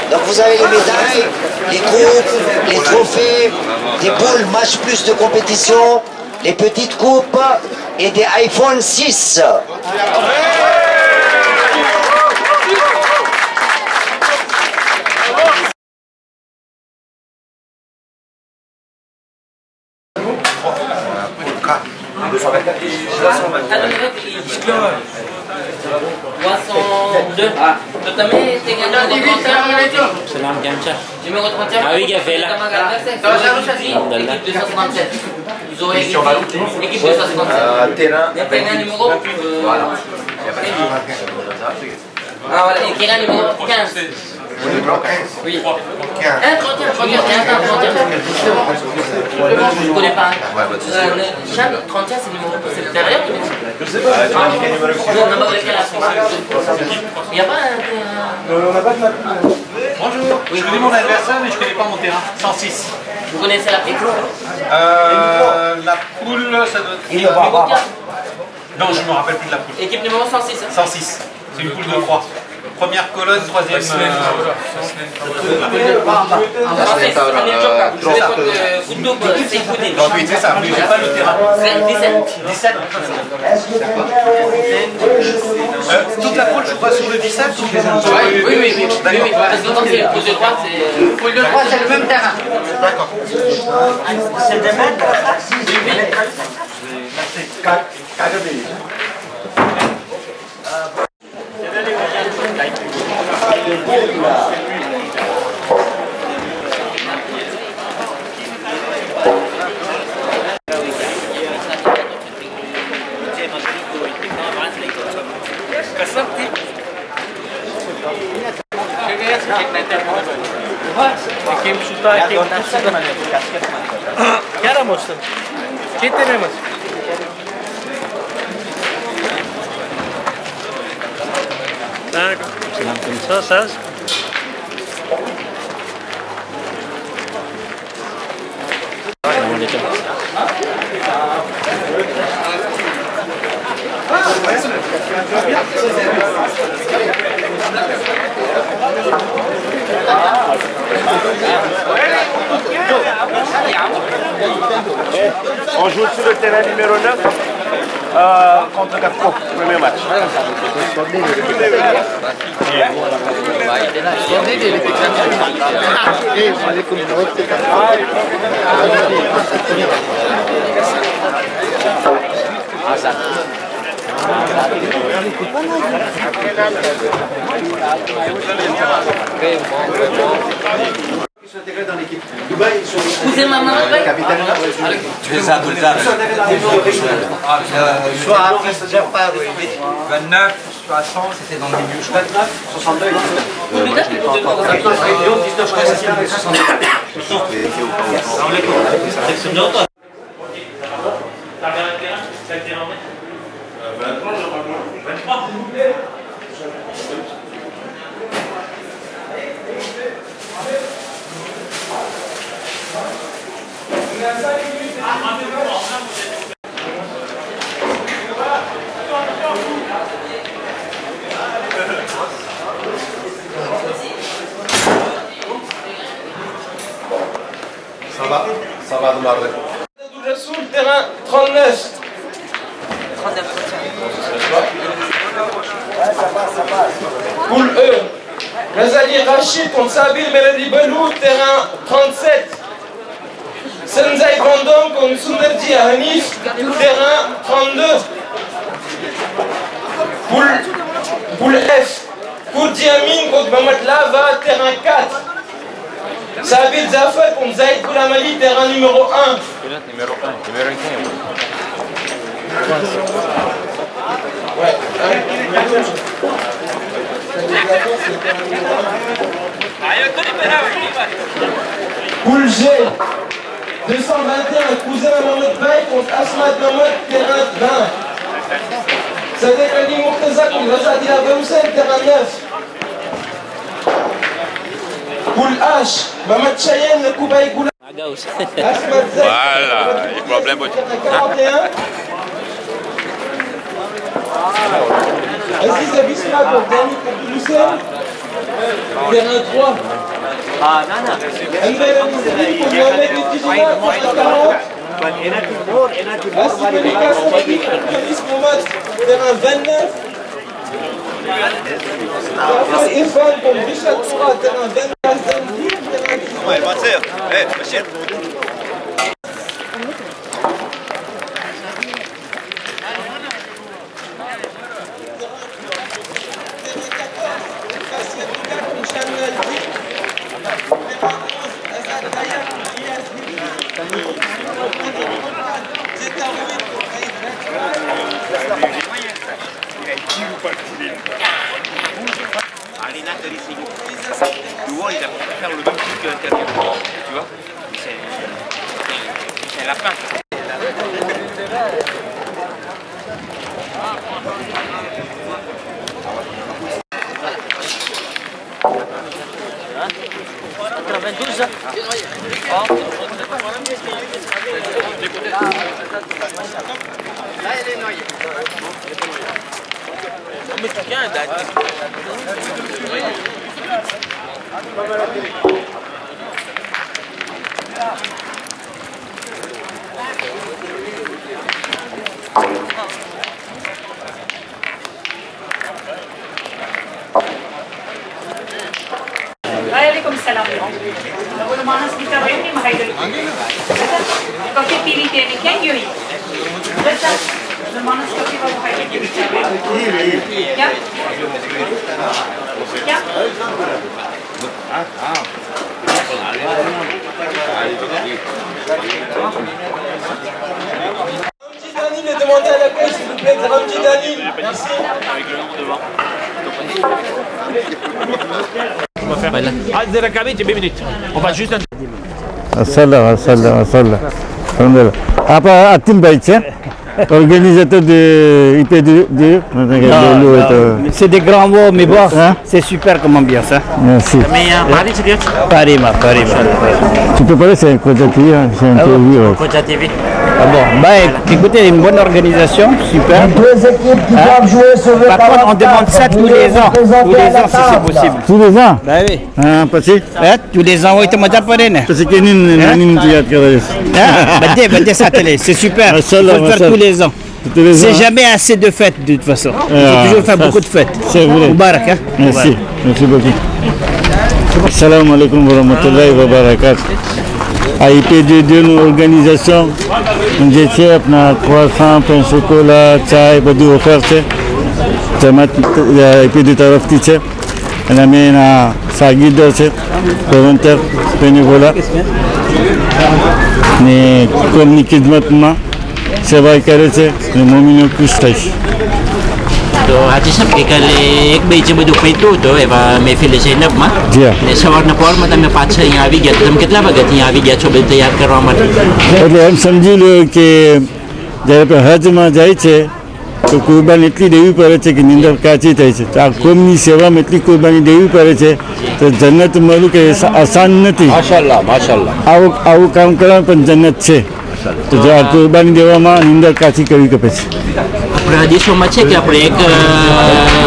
Donc vous avez les médailles, les coupes, les trophées, des boules match plus de compétition, les petites coupes et des iPhone 6. Salam Gamcha. Numéro 31. Ah oui, Gavela. Équipe 267. Ils ont équipe 267. Terrain. Terrain numéro. Voilà. Ah voilà, et terrain numéro 15. Oui. 1, 31, 31, je ne connais pas. Chad, 31, c'est numéro. C'est derrière ou Je sais pas. Il n'y a pas un. On n'a pas de map. Bonjour, je connais mon adversaire mais je ne connais pas mon terrain. 106. Vous connaissez la équipe La poule, ça doit être... Non, je ne me rappelle plus de la poule. Équipe numéro 106. 106. C'est une poule de 3. Première colonne, troisième... Foot c'est Foudine. Non, oui, c'est ça, mais j'ai pas le terrain. 17. 17. Toute la poule, je crois, sur le 17 ou les autres? Oui. Parce que quand c'est une poule de droite, c'est... Poule de droite, c'est le même terrain. D'accord. C'est des mètres. Chiara mostra. ¿Qué tenemos? Salam princesas. On joue sur le terrain numéro 9 contre Capco, premier match. Ils sont intégrés dans l'équipe. Dubaï, ils sont Vous êtes maman capitaine. Tu les as douze ans. Soit après, c'est-à-dire pas 29, 60, c'était dans le milieu. 29, 62. Vous êtes là, vous êtes là. 19, 61 et 62. Ça va démarrer. Terrain 39. Poule E. Razali Rachid contre Sabir Melody Belou, terrain 37. Senzai Bandom contre Sunderji Hanif, terrain 32. Poule F. Kourdi Amin contre Mamad Lava, terrain 4. Sabir Zafar contre Zaid Koulamali, terrain numéro 1. Numéro 1, numéro 15. Poule G. 221, cousin Mohamed Baye contre Asmat Mohamed, terrain 20. Sadek Ali Mourtaza contre Razadi Aboussen, terrain 9. Poule H. Mohamed Chayenne, Koubaï Goula. Asmat Zek. Voilà, il problème. 41. Aziz Abisma contre Dani Hussein, terrain 3. C'est la fin. Waalaikumsalam. Manas kita ini mahal. Kopi pilih dia ni kan yui. Betul. Manas kopi bawa mahal dia. Ya. Ya. Ramji Danil est demandé à l'accueil, s'il vous plaît. Ramji Danil. Merci. On va faire. On va juste. Assalam. Alhamdulillah. Apa Atim Baïtien, organisateur de IP2. C'est des grands mots, mais bon, c'est super comme ambiance. Hein. Merci. Paris, c'est bien. Paris. Tu peux parler, c'est un Koja TV, c'est un TV. Koja TV. Ah bon, bah écoutez, une bonne organisation, super. Deux équipes qui doivent jouer sur le Par contre, on demande ça tous les ans. Tous les ans, si c'est possible. Tous les ans? Bah oui. Pasti? Tous les ans, oui, tu m'as appelé. Parce que nous tu as Badé, ça télé, c'est super. Il faut le faire tous les ans. C'est jamais assez de fêtes de toute façon. Il faut toujours faire beaucoup de fêtes. C'est vrai. Mubarak, hein? Merci beaucoup. Assalamu alaikum wa rahmatullahi wa barakatuh. IP22 ની ઓર્ગેનાઇઝેશન જે છે આપણા croissant, pain chocolat, ચાય બધું ઓફર છે જેમાં IP2 તરફથી છે અને અમે એના સાગીરદાર છે વોલન્ટિયર બેનેવોલા ને કોમની ખિદમતમાં સેવા કરે છે અને મમ્મીને ખુશ થાય છે. તો આજે સાહેબ ગઈકાલે એક બે જે બધું પીતું હતું એવા મહેફિલ જૈનબમાં ને સવારના પહોરમાં તમે પાછા અહીંયા આવી ગયા તમે કેટલા વાગ્યાથી અહીંયા આવી ગયા છો બધું તૈયાર કરવા માટે? એટલે એમ સમજી લો કે જ્યારે હજમાં જાય છે તો કુરબાની એટલી દેવી પડે છે કે નિંદર કાચી થાય છે. તો આ કોમની સેવામાં એટલી કુરબાની દેવી પડે છે તો જન્નત મળવું કે આસાન નથી. આવું કામ કરવા પણ જન્નત છે. તો જો આ કુરબાની દેવામાં નિંદર કાચી કરવી કપે છે. આપણા હદીસોમાં છે કે આપણે એક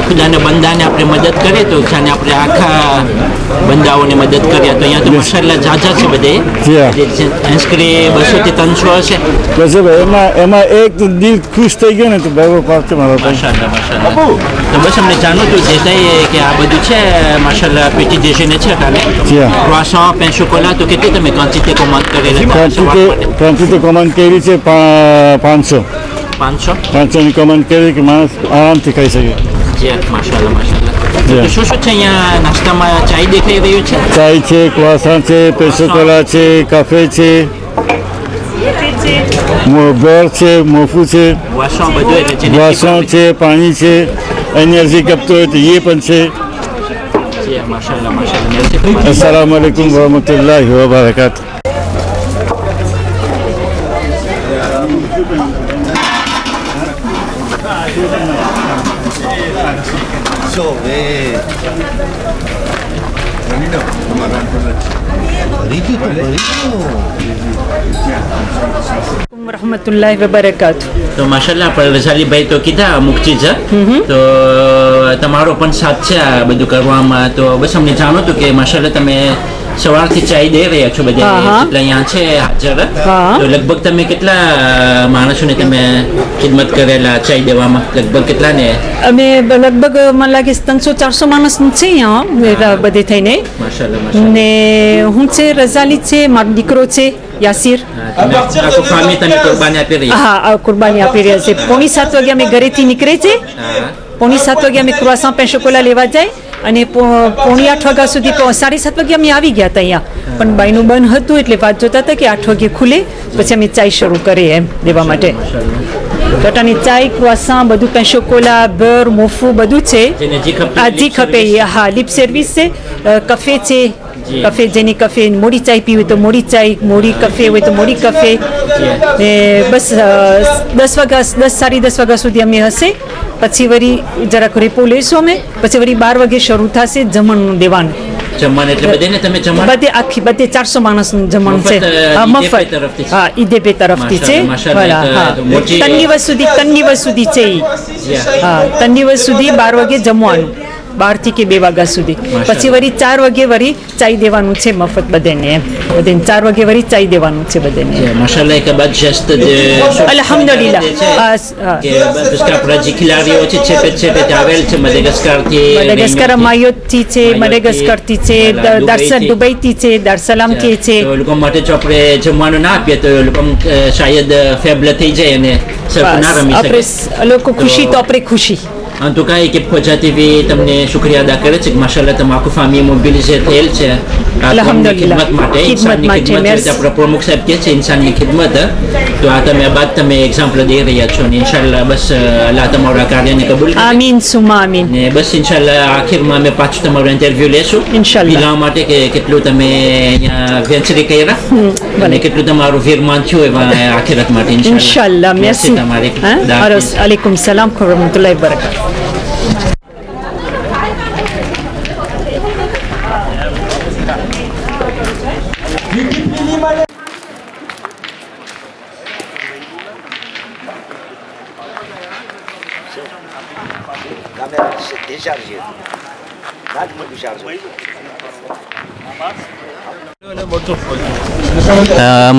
ખુદાના બંદાને આપણે મદદ કરીએ તો જાણે આપણે આખા બંદાઓને મદદ કરીએ તો અહીંયા તો માશાલ્લાહ ઝાઝા છે બધે આશરે 200 થી 300 હશે. બસ એમાં એક દિલ ખુશ થઈ ગયો ને તો બરાબર પાછો મારો માશાલ્લાહ તો બસ અમને જાણવું હતું જે થાય કે આ બધું છે માશાલ્લાહ પેટી દેશને છે કાલે croissant, pain chocolat તો કેટલી તમે ક્વોન્ટિટી કોમાન્ડ કરેલી? ક્વોન્ટિટી કોમાન્ડ કરી છે 500 ની કોમાન્ડ કરી કે માણસ આરામથી ખાઈ શકે. શું શું છે અહીંયા નાસ્તામાં? ચાય દેખાઈ રહ્યું છે, ચાય છે, croissant છે, pain chocolat છે, કાફે છે, બ્રેડ છે, મોફું છે, વાસણ છે, પાણી છે, એનર્જી કપતો હોય તો એ પણ છે. અસલામ આલેકુમ વરહમતુલ્લાહિ વબરકાતુહ. रहमतुल्लाहि व बरकातहू. તો માશાલ્લાહ આપણે રઝાલીભાઈ તો કીધા અમુક ચીજ તો તમારો પણ સાથ છે આ બધું કરવામાં તો બસ અમને જાણો હતું કે માશાલ્લાહ તમે સવારથી ચાય દઈ રહ્યા છો બધા જેટલા અહીંયા છે હાજર તો લગભગ તમે કેટલા માણસોને તમે ખિદમત કરેલા ચાય દેવામાં લગભગ કેટલા ને અમે લગભગ મને લાગે 300-400 માણસ છે અહીંયા બધે થઈને માશાલ્લાહ ને હું છે રઝાલી છે મારો દીકરો છે યાસીર હા કુરબાની આપી રહ્યા છે 6:45 વાગે અમે ઘરેથી નીકળે છે 6:45 વાગે અમે ક્રોસા પેન શોકોલા લેવા જાય અને 7:45 વાગ્યા સુધી 7:30 વાગે અમે આવી ગયા હતા અહીંયા પણ બાઈનું બંધ હતું એટલે વાત જોતા હતા કે 8 વાગે ખુલે પછી અમે ચાય શરૂ કરીએ એમ દેવા માટે ટટાની ચાય ક્રોસા બધું પેન શોકોલા બર મોફું બધું છે જી ખપે હા લિપ સર્વિસ છે કફે છે કફે જેની કફે મોડી ચાય પીવી તો મોડી ચાય મોડી કફે હોય તો મોડી કફે બસ 10 વાગ્યા 10-10:30 વાગ્યા સુધી અમે હશે પછી વળી જરાક રેપો લઈશું અમે પછી વળી 12 વાગે શરૂ થશે જમણનું દેવાનું જમવાનું એટલે બધે ને તમે જમણ બધે આખી બધે 400 માણસનું જમણ છે મફત હા ઈદેપે તરફથી છે હા ત્રણ દિવસ સુધી છે હા 3 દિવસ સુધી 12 વાગે જમવાનું 12 થી કે 2 વાગ્યા સુધી પછી વળી 4 વાગે વળી ચાય દેવાનું છે મફત બધાને એમ બધાને 4 વાગે વળી ચાય દેવાનું છે બધાને માશાલ્લાહ એક બાદ જસ્ત અલ્હમ્દુલિલ્લાહ उसका अपना खिलाड़ियों छेपे आवेल છે મડેગાસ્કર માયોત થી છે મડેગાસ્કર થી છે દર્શન દુબઈ થી છે દરસલામ થી છે તો લોકો માટે જો આપણે જમવાનું ના આપીએ તો લોકો શાયદ ફેબલ થઈ જાય અને સર ના રમી શકે આપણે લોકો ખુશી તો આપણે ખુશી En tout cas, l'équipe Khoja TV તમને શુક્રિયા અદા કરે છે કે માશાલ્લાહ તમે આખું ફામી મોબિલાઇઝ થયેલ છે અલ્હમ્દુલિલ્લાહ ખિદમત માટે ઇન્સાનની ખિદમત આપણા પ્રમુખ સાહેબ કહે છે ઇન્સાનની ખિદમત તો આ તમે બાદ તમે એક્ઝામ્પલ દઈ રહ્યા છો ને ઇન્શાલ્લાહ બસ અલ્લાહ તમારા કાર્યને કબૂલ કરે આમીન સુમા આમીન ને બસ ઇન્શાલ્લાહ આખિરમાં અમે પાછું તમારો ઇન્ટરવ્યુ લેશું ઇન્શાલ્લાહ પીલા માટે કે કેટલું તમે અહીંયા વેન્ચરી કર્યા અને કેટલું તમારું ફિરમાન થયું એવા આખિરત માટે ઇન્શાલ્લાહ મેસી તમારી અલૈકુમ સલામ વરહમતુલ્લાહિ વબરકાતુહુ.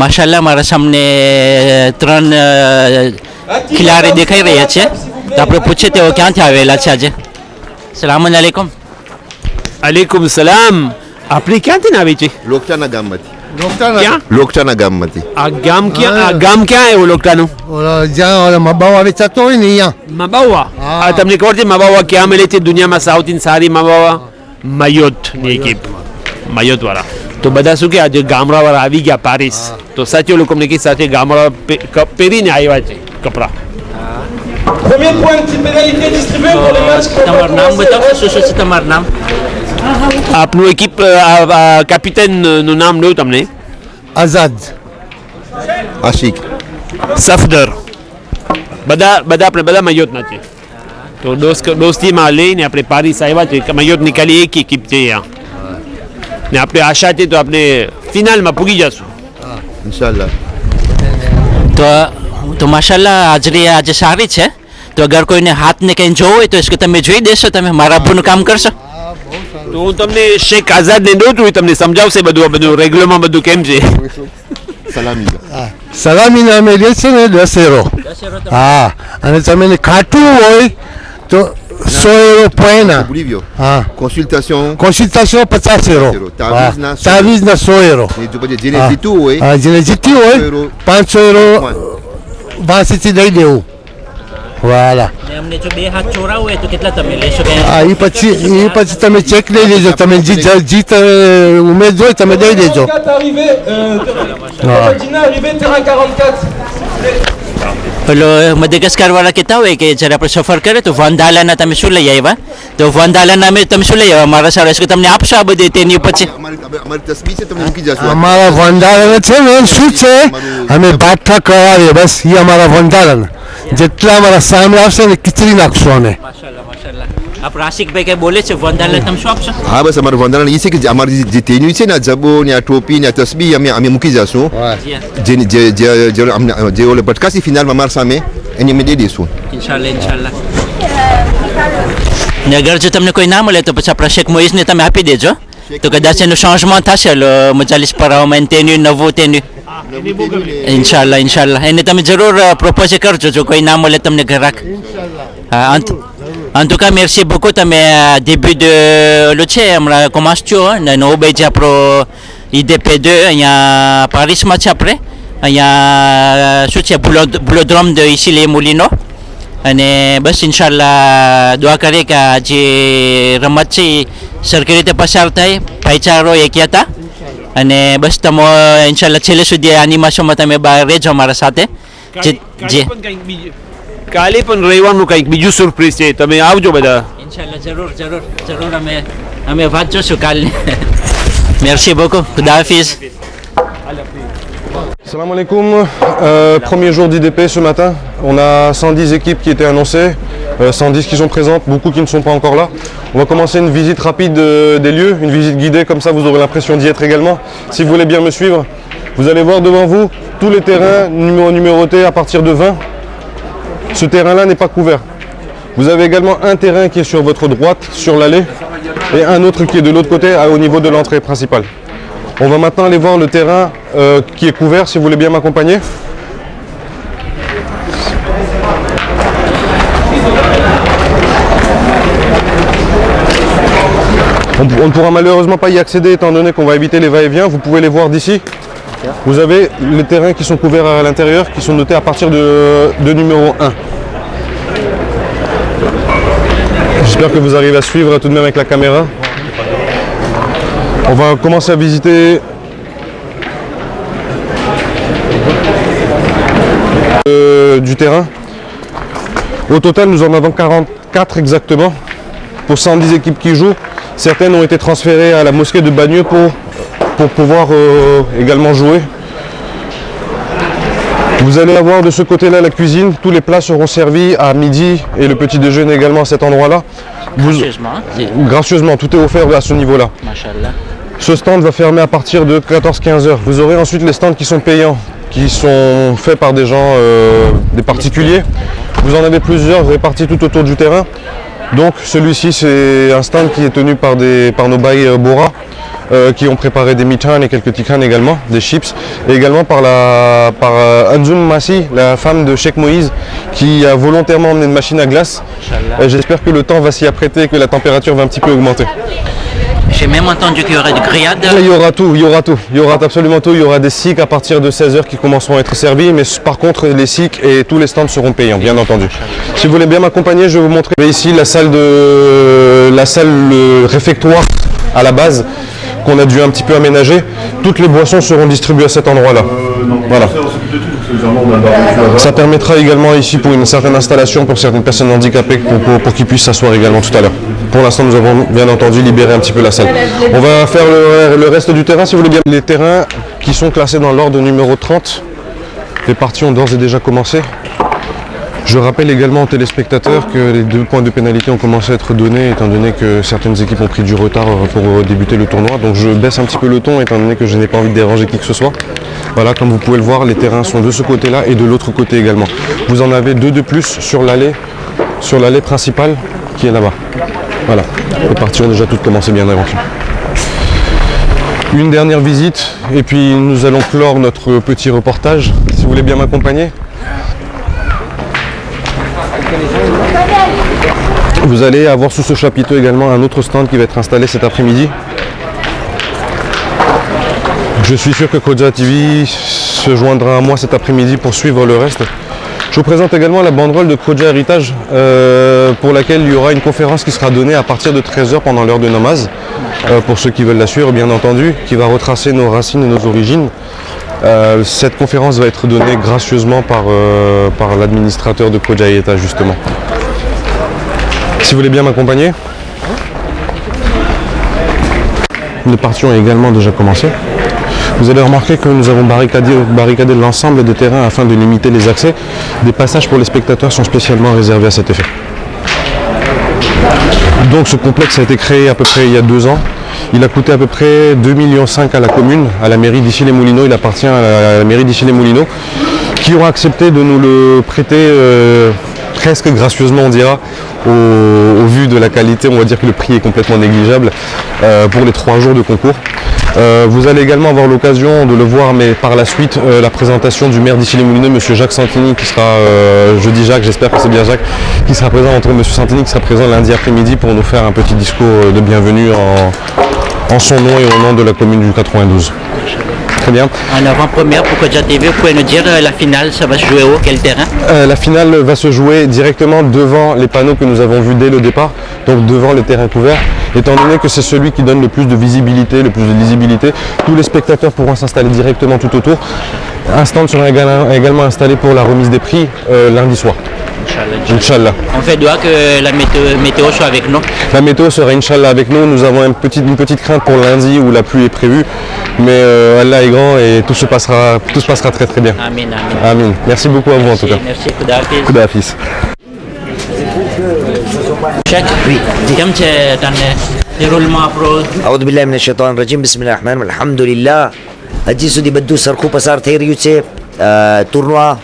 માશાલ્લાહ મારા સામને 3 ખિલાડી દેખાઈ રહ્યા છે તો આપણે પૂછીએ તેઓ ક્યાંથી આવેલા છે આજે. સલામ અલૈકુમ. અલૈકુમ સલામ. આપણી ક્યાંથી આવી છે? લોકચાના ગામમાંથી. ક્યાં? લોકચાના ગામમાંથી. આ ગામ ક્યાં આવ્યું લોકચાનું? જ્યાં મબાવા વેચાતો હોય ને અહીંયા. મબાવા? આ તમને ખબર છે મબાવા ક્યાં મળે છે દુનિયામાં સૌથી સારી મબાવા? મયોત ની એકેપ મયોત વાળા. તો બધા શું કે આજે ગામડા વાળા આવી ગયા પેરિસ તો સાચે લોકો અમને કે સાચે ગામડા પહેરીને આવ્યા છે કપડા. Premier point de pénalité distribué pour les matchs. તમારું નામ બતાવો શું છે તમારું નામ? આપનું એકિપ કેપ્ટન નું નામ લઉં તમને. આઝાદ આશિક સફદર બધા આપણે બધા મયોતના છે તો દોસ્તીમાં લઈને આપણે પેરિસ આવ્યા છે કે મયોતની ખાલી એક એકિપ છે અહીંયા ને આપણે આશા છે તો આપણે ફિનાલમાં પૂગી જશું ઇન્શાલ્લાહ. તો માશાલ્લાહ હાજરી આજે સારી છે તો અગર કોઈને હાથને કંઈ જોવું હોય તો એ તમે જોઈ દેશો તમે મારા આપનું કામ કરશો તો હું તમને શેખ આઝાદને દઉં છું તમને સમજાવશે બધું રેગ્યુલરમાં બધું કેમ છે. સલામીને અમે લે છે ને 10 યુરો હા અને તમે ખાટું હોય તો 100 euros poena. Ah. Consultation 50 euros. Taviz na 100 euros. Et tu peux dire Genezitu oui. Ah, Genezitu oui. 500 euros. Vasiti દઈ દેવું. voilà. ને અમને જો બે હાથ ચોરાવ હોય તો કેટલા તમે લેશો કે? આ ઈ પછી તમે ચેક લઈ લેજો તમે જીત ઉમેદ હોય તમે દઈ દેજો. પેલો મડેગાસ્કર વાળા કહેતા હોય કે જ્યારે આપણે સફર કરે તો વંદાલાના તમે શું લઈ આવ્યા તો વંદાલાના તમે શું લઈ આવ્યા મારા સારા કે તમને આપશો આ બધી તેની પછી અમારી તસબીહ છે તમને મૂકી જશો. અમારા વંદાલાના છે ને શું છે અમે ભાઠા કરાવીએ બસ એ અમારા વંદાલાના જેટલા અમારા સામે આવશે ને ખીચડી નાખશો અને માશાલ્લાહ માશાલ્લાહ Après, asik baik boleh sevandal tam shop ça. Ah bah ça m'a vendu ici que amar détenu ici na jabo ni topi ni tasbih ami mukization. Je le podcast final mamar same ini mede desu. Insyaallah. ને અગર જો તમને કોઈ ના મળે તો પછી આપણા શેખ મોઈઝને તમે આપી દેજો તો કદાચ એનું ચેન્જમેન્ટ થશે મજાલીસ પરાઓમાં તેનું નવું તેનું ઇન્શાલ્લાહ એને તમે જરૂર પ્રોપોઝ કરજો જો કોઈ ના મળે તમને ઘર રાખ en tout cas merci beaucoup તમે début de le છે હમણાં કોમાસ છો ને નવો બેજ આપણો IDP2 અહીંયા પારિસમાં છે આપણે અહીંયા શું છે બોલોડ્રોમ de ici les Moulineaux અને બસ ઇન્શાલ્લાહ દુઆ કરીએ કે આ જે રમત છે એ સરખી રીતે પસાર થાય ભાઈચારો એક્યતા અને બસ તમે ઇન્શાલ્લાહ છેલ્લે સુધી એનિમેશનમાં તમે રહેજો અમારા સાથે કાલે પણ રવિવારનું કંઈક બીજું સરપ્રાઈઝ છે તમે આવજો બધા ઇન્શાલ્લાહ જરૂર અમે વાત જોશું કાલની merci beaucoup ખુદા Hafiz. Salam alaikum, premier jour d'IDP ce matin, on a 110 équipes qui étaient annoncées, 110 qui sont présentes, beaucoup qui ne sont pas encore là. On va commencer une visite rapide des lieux, une visite guidée, comme ça vous aurez l'impression d'y être également. Si vous voulez bien me suivre, vous allez voir devant vous tous les terrains numérotés à partir de 20. Ce terrain-là n'est pas couvert. Vous avez également un terrain qui est sur votre droite, sur l'allée, et un autre qui est de l'autre côté, au niveau de l'entrée principale. On va maintenant aller voir le terrain qui est couvert, si vous voulez bien m'accompagner. On ne pourra malheureusement pas y accéder étant donné qu'on va éviter les va-et-vient. Vous pouvez les voir d'ici. Vous avez les terrains qui sont couverts à l'intérieur, qui sont notés à partir de numéro 1. J'espère que vous arrivez à suivre tout de même avec la caméra. On va commencer à visiter du terrain. Au total, nous en avons 44 exactement pour 110 équipes qui jouent. Certaines ont été transférées à la mosquée de Bagneux pour pouvoir également jouer. Vous allez avoir de ce côté-là la cuisine. Tous les plats seront servis à midi et le petit déjeuner également à cet endroit-là. Gracieusement, tout est offert à ce niveau-là. Machallah. Ce stand va fermer à partir de 14-15 heures. Vous aurez ensuite les stands qui sont payants, qui sont faits par des gens, des particuliers. Vous en avez plusieurs répartis tout autour du terrain. Donc celui-ci c'est un stand qui est tenu par nos bails Bora, qui ont préparé des mitan et quelques tikans également, des chips, et également par Anzoum Massi, la femme de Cheikh Moïse, qui a volontairement emmené une machine à glace. J'espère que le temps va s'y apprêter et que la température va un petit peu augmenter. J'ai même entendu qu'il y aurait de grillades. Il y aura tout, il y aura absolument tout. Il y aura des siks à partir de 16 h qui commenceront à être servis, mais par contre les siks et tous les stands seront payants, bien entendu. Si vous voulez bien m'accompagner, je vais vous montrer ici la salle réfectoire à la base qu'on a dû un petit peu aménager. Toutes les boissons seront distribuées à cet endroit-là. Voilà. Ça permettra également ici pour une certaine installation pour certaines personnes handicapées pour qu'ils puissent s'asseoir également tout à l'heure. Pour l'instant, nous avons bien entendu libéré un petit peu la salle. On va faire le reste du terrain, si vous voulez bien. Les terrains qui sont classés dans l'ordre numéro 30, les parties ont d'ores et déjà commencé. Je rappelle également aux téléspectateurs que les 2 points de pénalité ont commencé à être donnés étant donné que certaines équipes ont pris du retard pour débuter le tournoi. Donc je baisse un petit peu le ton étant donné que je n'ai pas envie de déranger qui que ce soit. Voilà, comme vous pouvez le voir, les terrains sont de ce côté-là et de l'autre côté également. Vous en avez 2 de plus sur l'allée principale qui est là-bas. Voilà, les parties ont déjà toutes commencé bien avant. Une dernière visite et puis nous allons clore notre petit reportage. Si vous voulez bien m'accompagner. Vous allez avoir sous ce chapiteau également un autre stand qui va être installé cet après-midi. Je suis sûr que Kodja TV se joindra à moi cet après-midi pour suivre le reste. Je vous présente également la banderole de Kodja Héritage pour laquelle il y aura une conférence qui sera donnée à partir de 13 h pendant l'heure de namaz, pour ceux qui veulent la suivre bien entendu, qui va retracer nos racines et nos origines. Cette conférence va être donnée gracieusement par l'administrateur de Kodja Héritage justement. Si vous voulez bien m'accompagner. Nous partions également déjà commencé. Vous allez remarquer que nous avons barricadé l'ensemble des terrains afin de limiter les accès. Des passages pour les spectateurs sont spécialement réservés à cet effet. Donc ce complexe a été créé à peu près il y a 2 ans. Il a coûté à peu près 2,5 millions à la commune, à la mairie d'Issy-les-Moulineaux. Il appartient à la mairie d'Issy-les-Moulineaux, qui ont accepté de nous le prêter presque gracieusement, on dira, au vu de la qualité. On va dire que le prix est complètement négligeable pour les 3 jours de concours. Vous allez également avoir l'occasion de le voir, mais par la suite, la présentation du maire d'Issy-les-Moulineaux, M. Jacques Santini, qui sera, je dis Jacques, j'espère que c'est bien Jacques, qui sera présent, entre M. Santini qui sera présent lundi après-midi pour nous faire un petit discours de bienvenue en son nom et au nom de la commune du 92. Très bien. En avant-première pour Kodja TV, vous pouvez nous dire la finale, ça va se jouer où, quel terrain? La finale va se jouer directement devant les panneaux que nous avons vus dès le départ, donc devant le terrain couvert, étant donné que c'est celui qui donne le plus de visibilité, le plus de lisibilité. Tous les spectateurs pourront s'installer directement tout autour. Un stand sera également installé pour la remise des prix lundi soir. Inch'Allah. On fait doigt que la météo soit avec nous. La météo sera Inch'Allah avec nous. Nous avons une petite crainte pour lundi où la pluie est prévue. Mais Allah est grand et tout se passera très très bien. Amin, amin. Amin. Merci beaucoup à vous en tout cas. Merci, Kouda Hafiz. Kouda Hafiz. Cheikh, oui. Comme c'est un déroulement pro. أعوذ بالله من الشيطان الرجيم بسم الله الرحمن الرحيم الحمد لله هجي سودي بدو سرخو pasar થઈ રહ્યું છે ટુર્નવા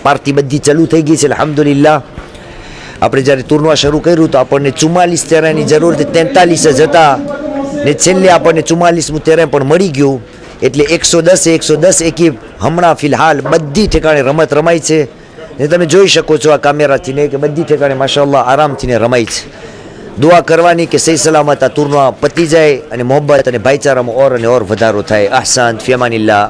પાર્ટી બધી ચાલુ થઈ ગઈ છે અલ્હમ્દુલિલ્લાહ આપણે જ્યારે ટુર્નવા શરૂ કર્યું તો આપણને 44 તેરાની જરૂર હતી 43 જ હતા ને છેલ્લે આપણને 44મું તેરાન પણ મળી ગયું એટલે 110 એકી હમણાં ફિલહાલ બધી ઠેકાણે રમત રમાય છે ને તમે જોઈ શકો છો આ કેમેરાથી ને કે બધી ઠેકાણે માશાઅલ્લાહ આરામથી ને રમાય છે दुआ करवानी कि सही सलामत आ टूर्ना पती जाए અને मोहब्बत અને ભાઈચારામાં ઓર અને ઓર વધારો થાય અહસાન ફી અમાનિલ્લાહ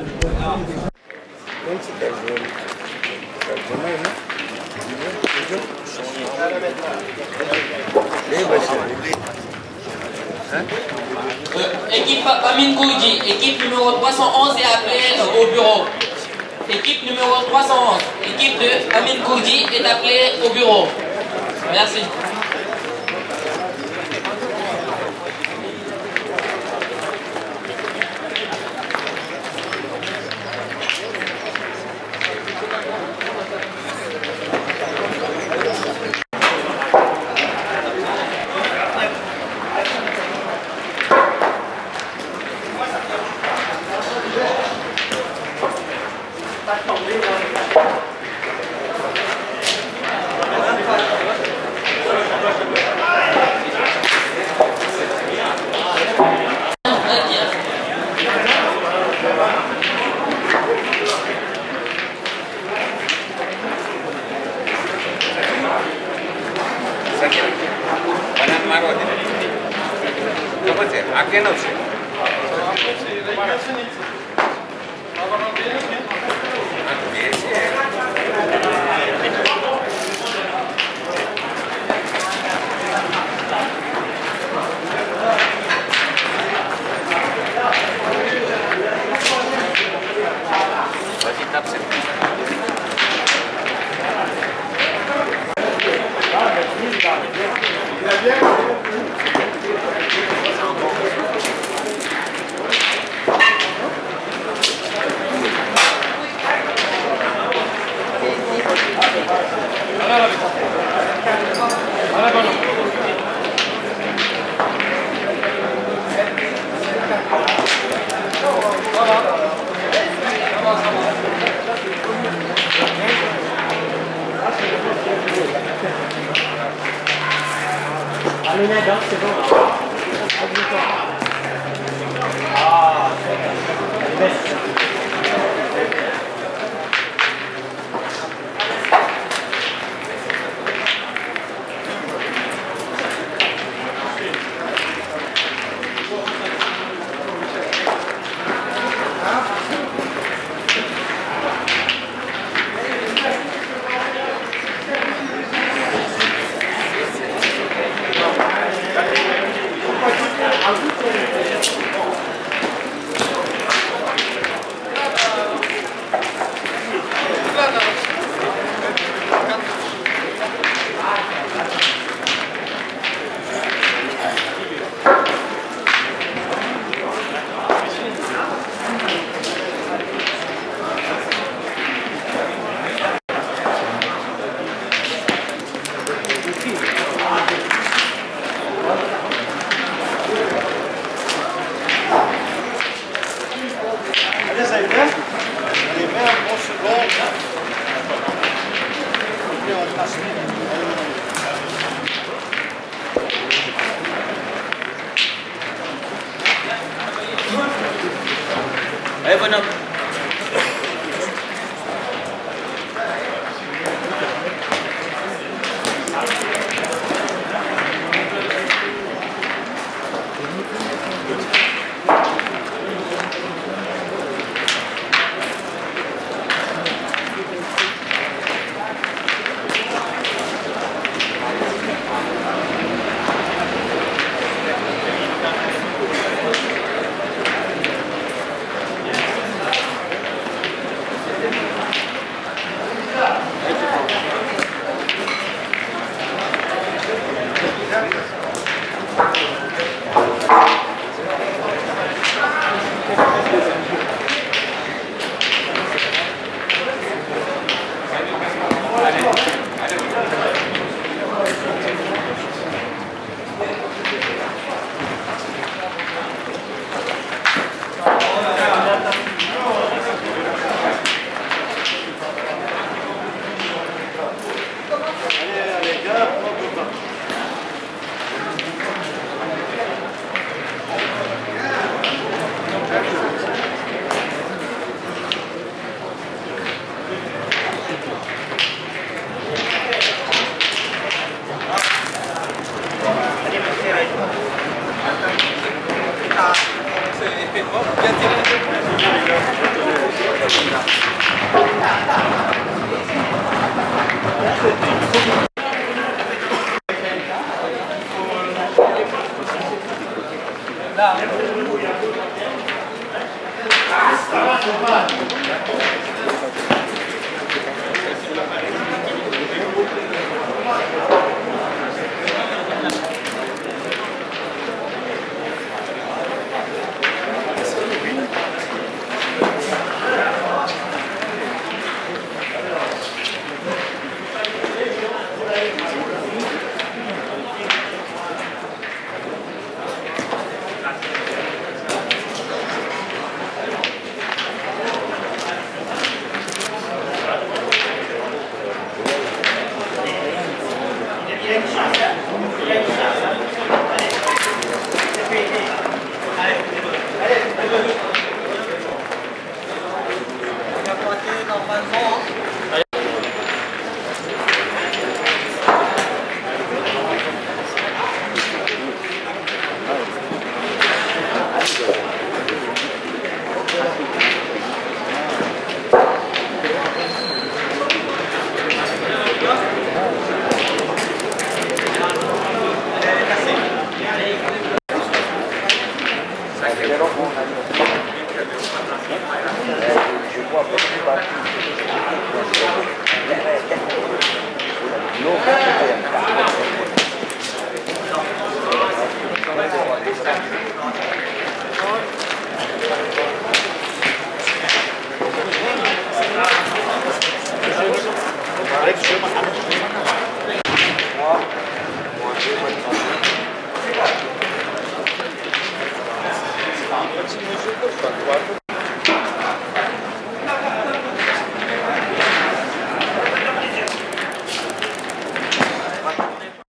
Équipe Amin Koudji, équipe numéro 311 est appelée au bureau. Équipe numéro 311, équipe de Amin Koudji est appelée au bureau. Merci. Allez, bonhomme. No,